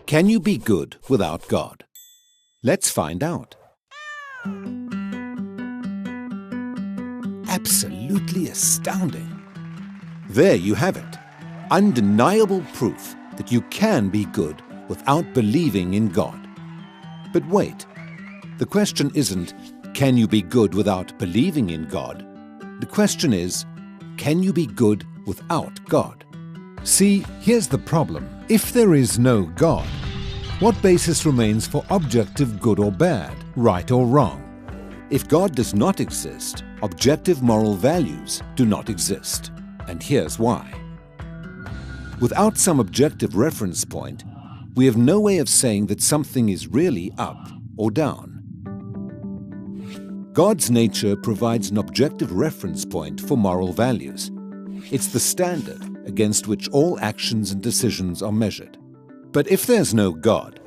Can you be good without God? Let's find out. Absolutely astounding. There you have it. Undeniable proof that you can be good without believing in God. But wait, the question isn't, can you be good without believing in God? The question is, can you be good without God? See, here's the problem. If there is no God, what basis remains for objective good or bad, right or wrong? If God does not exist, objective moral values do not exist. And here's why. Without some objective reference point, we have no way of saying that something is really up or down. God's nature provides an objective reference point for moral values. It's the standard against which all actions and decisions are measured. But if there's no God,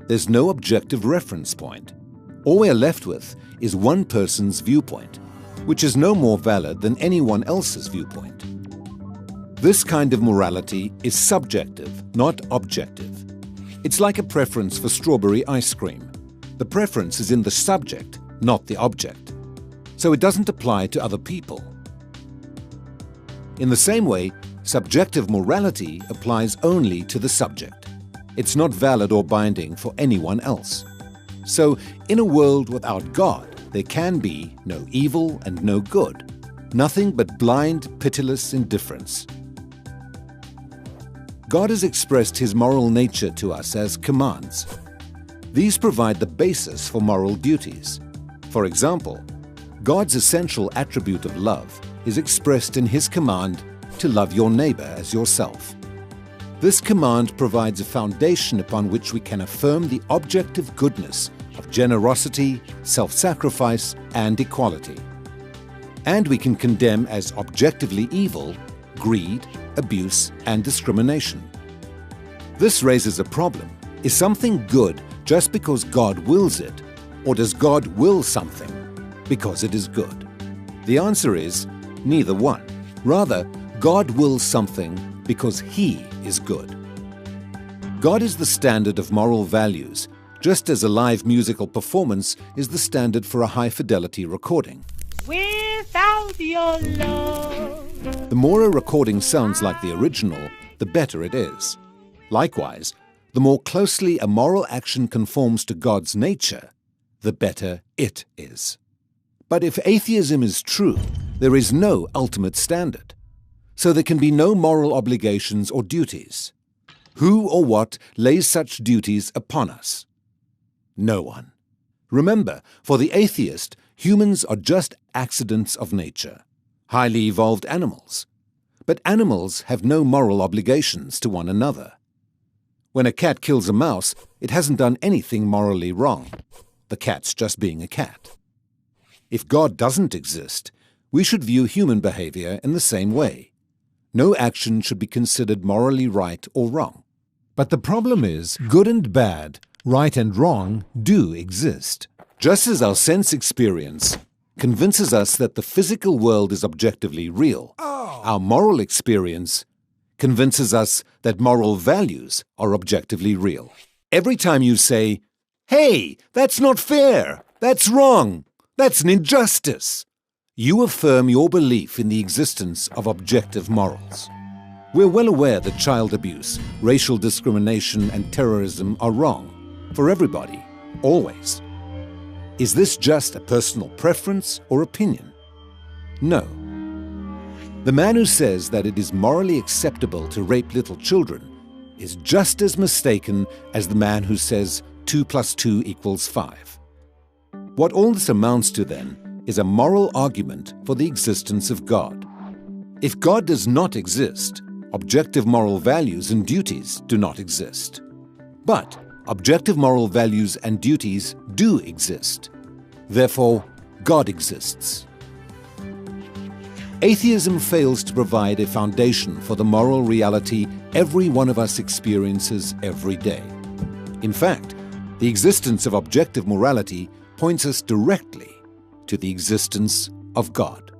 there's no objective reference point. All we're left with is one person's viewpoint, which is no more valid than anyone else's viewpoint. This kind of morality is subjective, not objective. It's like a preference for strawberry ice cream. The preference is in the subject, not the object. So it doesn't apply to other people. In the same way, subjective morality applies only to the subject. It's not valid or binding for anyone else. So, in a world without God, there can be no evil and no good, nothing but blind, pitiless indifference. God has expressed His moral nature to us as commands. These provide the basis for moral duties. For example, God's essential attribute of love is expressed in His command to love your neighbor as yourself. This command provides a foundation upon which we can affirm the objective goodness of generosity, self-sacrifice, and equality. And we can condemn as objectively evil greed, abuse, and discrimination. This raises a problem. Is something good just because God wills it, or does God will something because it is good? The answer is neither one. Rather, God wills something because He is good. God is the standard of moral values, just as a live musical performance is the standard for a high-fidelity recording. Without your love. The more a recording sounds like the original, the better it is. Likewise, the more closely a moral action conforms to God's nature, the better it is. But if atheism is true, there is no ultimate standard. So there can be no moral obligations or duties. Who or what lays such duties upon us? No one. Remember, for the atheist, humans are just accidents of nature, highly evolved animals. But animals have no moral obligations to one another. When a cat kills a mouse, it hasn't done anything morally wrong. The cat's just being a cat. If God doesn't exist, we should view human behavior in the same way. No action should be considered morally right or wrong. But the problem is, good and bad, right and wrong, do exist. Just as our sense experience convinces us that the physical world is objectively real, our moral experience convinces us that moral values are objectively real. Every time you say, "Hey, that's not fair, that's wrong, that's an injustice," you affirm your belief in the existence of objective morals. We're well aware that child abuse, racial discrimination, and terrorism are wrong for everybody, always. Is this just a personal preference or opinion? No. The man who says that it is morally acceptable to rape little children is just as mistaken as the man who says 2 + 2 = 5. What all this amounts to, then, is a moral argument for the existence of God. If God does not exist, objective moral values and duties do not exist. But objective moral values and duties do exist. Therefore, God exists. Atheism fails to provide a foundation for the moral reality every one of us experiences every day. In fact, the existence of objective morality points us directly to the existence of God.